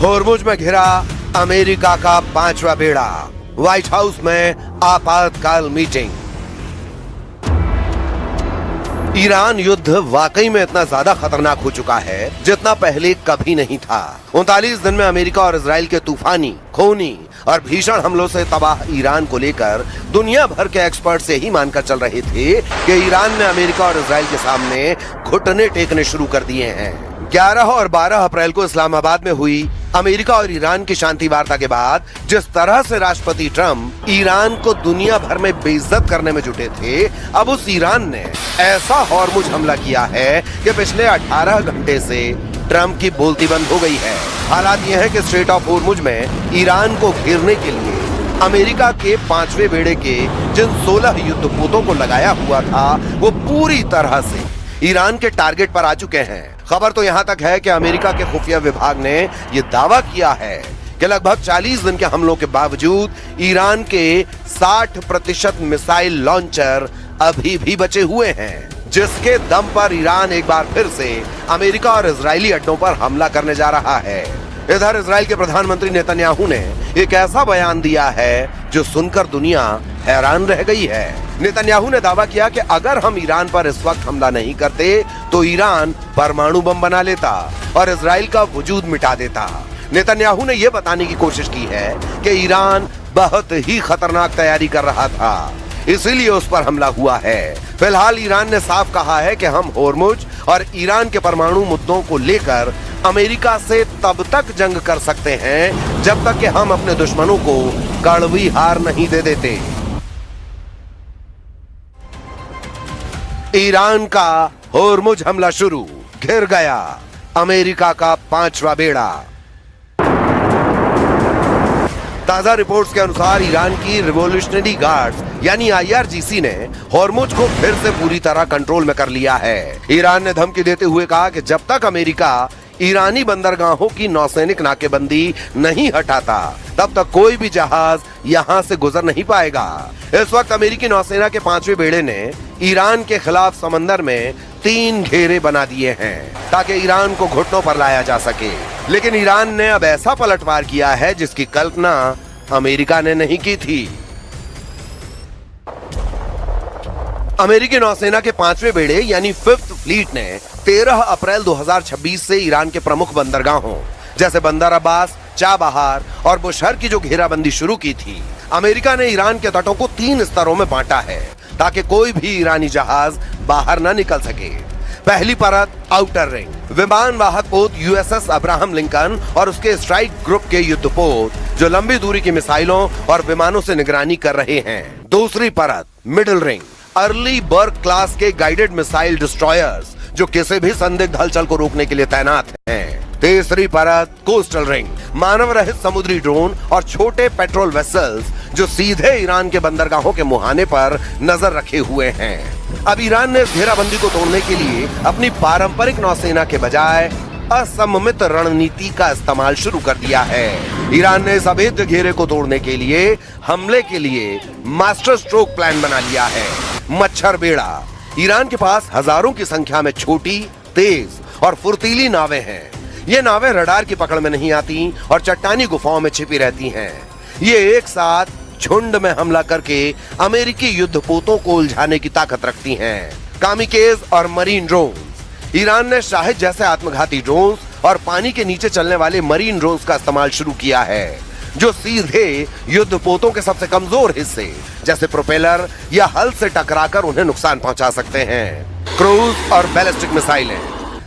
होर्मुज में घिरा अमेरिका का 5वां बेड़ा, व्हाइट हाउस में आपातकाल मीटिंग। ईरान युद्ध वाकई में इतना ज्यादा खतरनाक हो चुका है जितना पहले कभी नहीं था। 39 दिन में अमेरिका और इजराइल के तूफानी, खूनी और भीषण हमलों से तबाह ईरान को लेकर दुनिया भर के एक्सपर्ट से ही मानकर चल रहे थे कि ईरान ने अमेरिका और इजराइल के सामने घुटने टेकने शुरू कर दिए हैं। 11 और 12 अप्रैल को इस्लामाबाद में हुई अमेरिका और ईरान की शांति वार्ता के बाद जिस तरह से राष्ट्रपति ट्रंप ईरान को दुनिया भर में बेइज्जत करने में जुटे थे, अब उस ईरान ने ऐसा होर्मुज हमला किया है कि पिछले 18 घंटे से ट्रंप की बोलती बंद हो गई है। हालात यह है कि स्ट्रेट ऑफ होर्मुज में ईरान को घेरने के लिए अमेरिका के 5वें बेड़े के जिन 16 युद्धपोतों को लगाया हुआ था वो पूरी तरह से ईरान के टारगेट पर आ चुके हैं। खबर तो यहाँ तक है कि अमेरिका के खुफिया विभाग ने ये दावा किया है कि लगभग 40 दिन के हमलों के बावजूद ईरान के 60% मिसाइल लॉन्चर अभी भी बचे हुए हैं, जिसके दम पर ईरान एक बार फिर से अमेरिका और इजरायली अड्डों पर हमला करने जा रहा है। इधर इजराइल के प्रधानमंत्री नेतन्याहू ने एक ऐसा बयान दिया है जो सुनकर दुनिया हैरान रह गई है। नेतन्याहू ने दावा किया कि अगर हम ईरान पर इस वक्त हमला नहीं करते तो ईरान परमाणु बम बना लेता और इजराइल का वजूद मिटा देता। नेतन्याहू ने यह बताने की कोशिश की है कि ईरान बहुत ही खतरनाक तैयारी कर रहा था, इसीलिए उस पर हमला हुआ है। फिलहाल ईरान ने साफ कहा है कि हम होर्मुज और ईरान के परमाणु मुद्दों को लेकर अमेरिका से तब तक जंग कर सकते हैं जब तक कि हम अपने दुश्मनों को कड़वी हार नहीं दे देते। ईरान का होर्मुज हमला शुरू, घिर गया अमेरिका का 5वां बेड़ा। ताजा रिपोर्ट्स के अनुसार ईरान की रिवॉल्यूशनरी गार्ड्स यानी IRGC ने होर्मुज को फिर से पूरी तरह कंट्रोल में कर लिया है। ईरान ने धमकी देते हुए कहा कि जब तक अमेरिका ईरानी बंदरगाहों की नौसैनिक नाकेबंदी नहीं हटाता तब तक कोई भी जहाज यहाँ से गुजर नहीं पाएगा। इस वक्त अमेरिकी नौसेना के 5वें बेड़े ने ईरान के खिलाफ समंदर में 3 घेरे बना दिए हैं ताकि ईरान को घुटनों पर लाया जा सके। लेकिन ईरान ने अब ऐसा पलटवार किया है जिसकी कल्पना अमेरिका ने नहीं की थी। अमेरिकी नौसेना के 5वें बेड़े यानी 5th फ्लीट ने 13 अप्रैल 2026 से ईरान के प्रमुख बंदरगाहों जैसे बंदर अब्बास, चाबहार और बुशहर की जो घेराबंदी शुरू की थी, अमेरिका ने ईरान के तटों को 3 स्तरों में बांटा है ताकि कोई भी ईरानी जहाज बाहर न निकल सके। पहली परत आउटर रिंग, विमान वाहक पोत USS अब्राहम लिंकन और उसके स्ट्राइक ग्रुप के युद्धपोत जो लंबी दूरी की मिसाइलों और विमानों से निगरानी कर रहे हैं। दूसरी परत मिडिल रिंग, अर्ली बर्ग क्लास के गाइडेड मिसाइल डिस्ट्रॉयर्स जो किसी भी संदिग्ध हलचल को रोकने के लिए तैनात हैं। तीसरी परत कोस्टल रिंग, मानव रहित समुद्री ड्रोन और छोटे पेट्रोल वेसल्स जो सीधे ईरान के बंदरगाहों के मुहाने पर नजर रखे हुए हैं। अब ईरान ने इस घेराबंदी को तोड़ने के लिए अपनी पारंपरिक नौसेना के बजाय असममित रणनीति का इस्तेमाल शुरू कर दिया है। ईरान ने इस अभेद्य घेरे को तोड़ने के लिए हमले के लिए मास्टर स्ट्रोक प्लान बना लिया है, मच्छर बेड़ा। ईरान के पास हजारों की संख्या में छोटी, तेज और फुर्तीली नावें हैं। ये नावें रडार की पकड़ में नहीं आती और चट्टानी गुफाओं में छिपी रहती हैं। ये एक साथ झुंड में हमला करके अमेरिकी युद्धपोतों को उलझाने की ताकत रखती हैं। कामिकेज और मरीन ड्रोन, ईरान ने शाहिद जैसे आत्मघाती ड्रोन्स और पानी के नीचे चलने वाले मरीन ड्रोन्स का इस्तेमाल शुरू किया है जो सीधे युद्धपोतों के सबसे कमजोर हिस्से जैसे प्रोपेलर या हल से टकराकर उन्हें नुकसान पहुंचा सकते हैं। क्रूज और बैलिस्टिक मिसाइलें,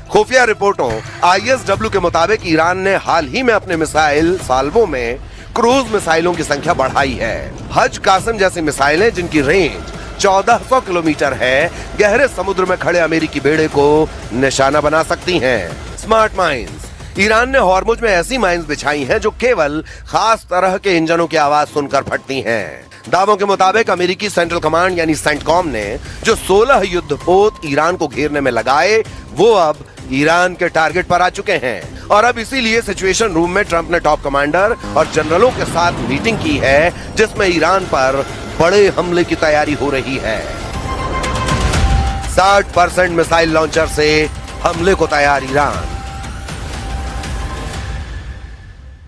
खुफिया रिपोर्टों ISW के मुताबिक ईरान ने हाल ही में अपने मिसाइल साल्वों में क्रूज मिसाइलों की संख्या बढ़ाई है। हज कासिम जैसी मिसाइलें जिनकी रेंज 1400 किलोमीटर है, गहरे समुद्र में खड़े अमेरिकी बेड़े को निशाना बना सकती हैं। स्मार्ट माइंस, ईरान ने होर्मुज में ऐसी माइंस बिछाई हैं जो केवल खास तरह के इंजनों की आवाज सुनकर फटती हैं। दावों के मुताबिक अमेरिकी सेंट्रल कमांड यानी सेंटकॉम ने जो 16 युद्धपोत ईरान को घेरने में लगाए वो अब ईरान के टारगेट पर आ चुके हैं और अब इसीलिए सिचुएशन रूम में ट्रंप ने टॉप कमांडर और जनरलों के साथ मीटिंग की है जिसमें ईरान पर बड़े हमले की तैयारी हो रही है। 60% मिसाइल लॉन्चर से हमले को तैयार ईरान।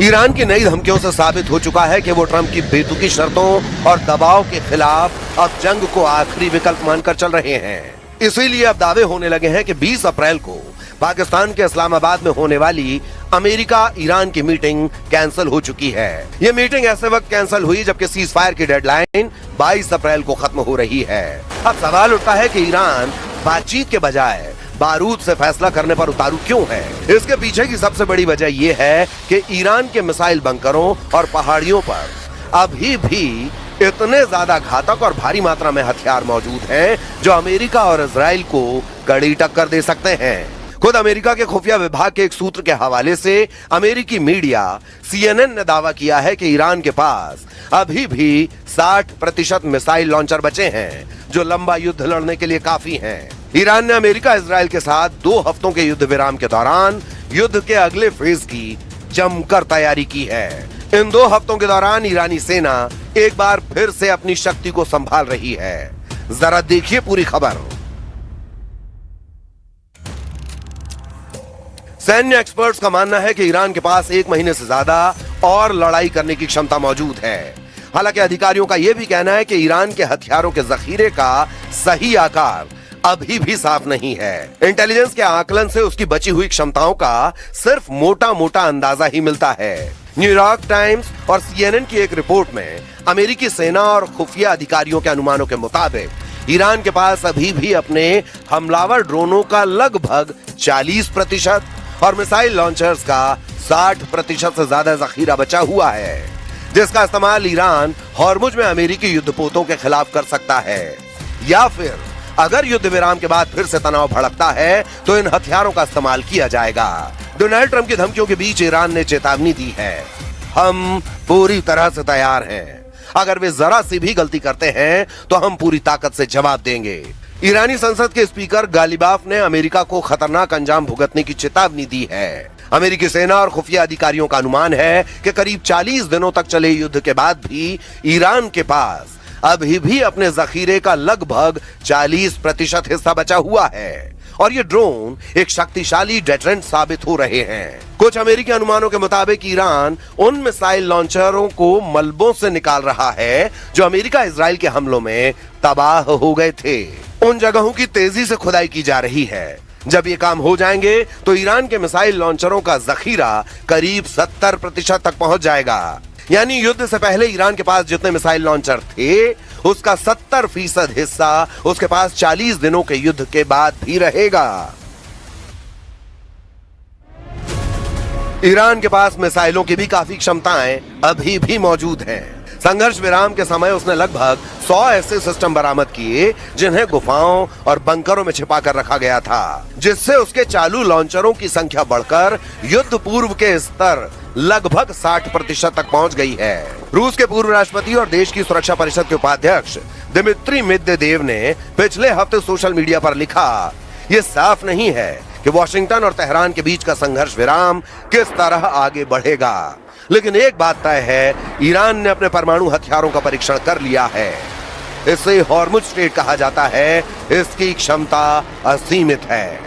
ईरान की नई धमकियों से साबित हो चुका है कि वो ट्रंप की बेतुकी शर्तों और दबाव के खिलाफ अब जंग को आखिरी विकल्प मानकर चल रहे हैं। इसीलिए अब दावे होने लगे हैं कि 20 अप्रैल को पाकिस्तान के इस्लामाबाद में होने वाली अमेरिका ईरान की मीटिंग कैंसिल हो चुकी है। ये मीटिंग ऐसे वक्त कैंसिल हुई जबकि सीज फायर की डेडलाइन 22 अप्रैल को खत्म हो रही है। अब सवाल उठता है कि ईरान बातचीत के बजाय बारूद से फैसला करने पर उतारू क्यों है। इसके पीछे की सबसे बड़ी वजह यह है कि ईरान के मिसाइल बंकरों और पहाड़ियों पर अभी भी इतने ज्यादा घातक और भारी मात्रा में हथियार मौजूद हैं जो अमेरिका और इजराइल को कड़ी टक्कर दे सकते हैं। खुद अमेरिका के खुफिया विभाग के एक सूत्र के हवाले से अमेरिकी मीडिया CNN ने दावा किया है कि ईरान के पास अभी भी 60% मिसाइल लॉन्चर बचे हैं जो लंबा युद्ध लड़ने के लिए काफी हैं। ईरान ने अमेरिका इजराइल के साथ 2 हफ्तों के युद्ध विराम के दौरान युद्ध के अगले फेज की जमकर तैयारी की है। इन 2 हफ्तों के दौरान ईरानी सेना एक बार फिर से अपनी शक्ति को संभाल रही है। जरा देखिए पूरी खबर। सैन्य एक्सपर्ट्स का मानना है कि ईरान के पास 1 महीने से ज्यादा और लड़ाई करने की क्षमता मौजूद है। हालांकि अधिकारियों का यह भी कहना है कि ईरान के हथियारों के जखीरे का सही आकार अभी भी साफ नहीं है। इंटेलिजेंस के आकलन से उसकी बची हुई क्षमताओं का सिर्फ मोटा मोटा अंदाजा ही मिलता है। न्यूयॉर्क टाइम्स और CNN की एक रिपोर्ट में अमेरिकी सेना और खुफिया अधिकारियों के अनुमानों के मुताबिक ईरान के पास अभी भी अपने हमलावर ड्रोनों का लगभग 40% और मिसाइल लॉन्चर्स का 60% से ज्यादा जखीरा बचा हुआ है, जिसका इस्तेमाल ईरान हॉर्मुज में अमेरिकी युद्धपोतों के खिलाफ कर सकता है। या फिर अगर युद्ध विराम के बाद फिर से तनाव भड़कता है तो इन हथियारों का इस्तेमाल किया जाएगा। डोनाल्ड ट्रंप की धमकियों के बीच ईरान ने चेतावनी दी है, हम पूरी तरह से तैयार हैं। अगर वे जरा सी भी गलती करते हैं तो हम पूरी ताकत से जवाब देंगे। ईरानी संसद के स्पीकर गालिबाफ ने अमेरिका को खतरनाक अंजाम भुगतने की चेतावनी दी है। अमेरिकी सेना और खुफिया अधिकारियों का अनुमान है कि करीब 40 दिनों तक चले युद्ध के बाद भी ईरान के पास अभी भी अपने जखीरे का लगभग 40% हिस्सा बचा हुआ है और ये ड्रोन एक शक्तिशाली डेटरेंट साबित हो रहे हैं। कुछ अमेरिकी अनुमानों के मुताबिक ईरान उन मिसाइल लॉन्चरों को मलबों से निकाल रहा है जो अमेरिका इजराइल के हमलों में तबाह हो गए थे। उन जगहों की तेजी से खुदाई की जा रही है। जब ये काम हो जाएंगे तो ईरान के मिसाइल लॉन्चरों का जखीरा करीब 70% तक पहुंच जाएगा। यानी युद्ध से पहले ईरान के पास जितने मिसाइल लॉन्चर थे उसका 70% हिस्सा उसके पास 40 दिनों के युद्ध के बाद भी रहेगा। ईरान के पास मिसाइलों की भी काफी क्षमताएं अभी भी मौजूद हैं। संघर्ष विराम के समय उसने लगभग 100 ऐसे सिस्टम बरामद किए जिन्हें गुफाओं और बंकरों में छिपा कर रखा गया था, जिससे उसके चालू लॉन्चरों की संख्या बढ़कर युद्ध पूर्व के स्तर लगभग 60% तक पहुंच गई है। रूस के पूर्व राष्ट्रपति और देश की सुरक्षा परिषद के उपाध्यक्ष दिमित्री मेदवेदेव ने पिछले हफ्ते सोशल मीडिया पर लिखा, ये साफ नहीं है कि वॉशिंगटन और तेहरान के बीच का संघर्ष विराम किस तरह आगे बढ़ेगा, लेकिन एक बात तय है, ईरान ने अपने परमाणु हथियारों का परीक्षण कर लिया है। इसे हॉर्मुज स्टेट कहा जाता है। इसकी क्षमता असीमित है।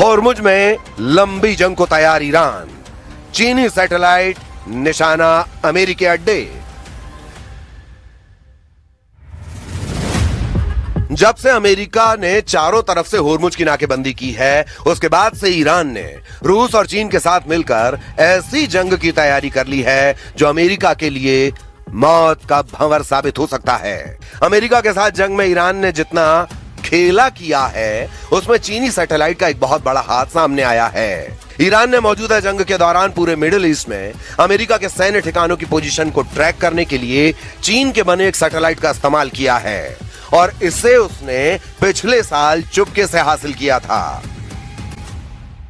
हॉर्मुज में लंबी जंग को तैयार ईरान, चीनी सैटेलाइट निशाना अमेरिकी अड्डे। जब से अमेरिका ने चारों तरफ से हॉर्मुज की नाकेबंदी की है, उसके बाद से ईरान ने रूस और चीन के साथ मिलकर ऐसी जंग की तैयारी कर ली है जो अमेरिका के लिए मौत का भंवर साबित हो सकता है। अमेरिका के साथ जंग में ईरान ने जितना खेला किया है उसमें चीनी सैटेलाइट का एक बहुत बड़ा हाथ सामने आया है। ईरान ने मौजूदा जंग के दौरान पूरे मिडिल ईस्ट में अमेरिका के सैन्य ठिकानों की पोजीशन को ट्रैक करने के लिए चीन के बने एक सैटेलाइट का इस्तेमाल किया है और इसे उसने पिछले साल चुपके से हासिल किया था।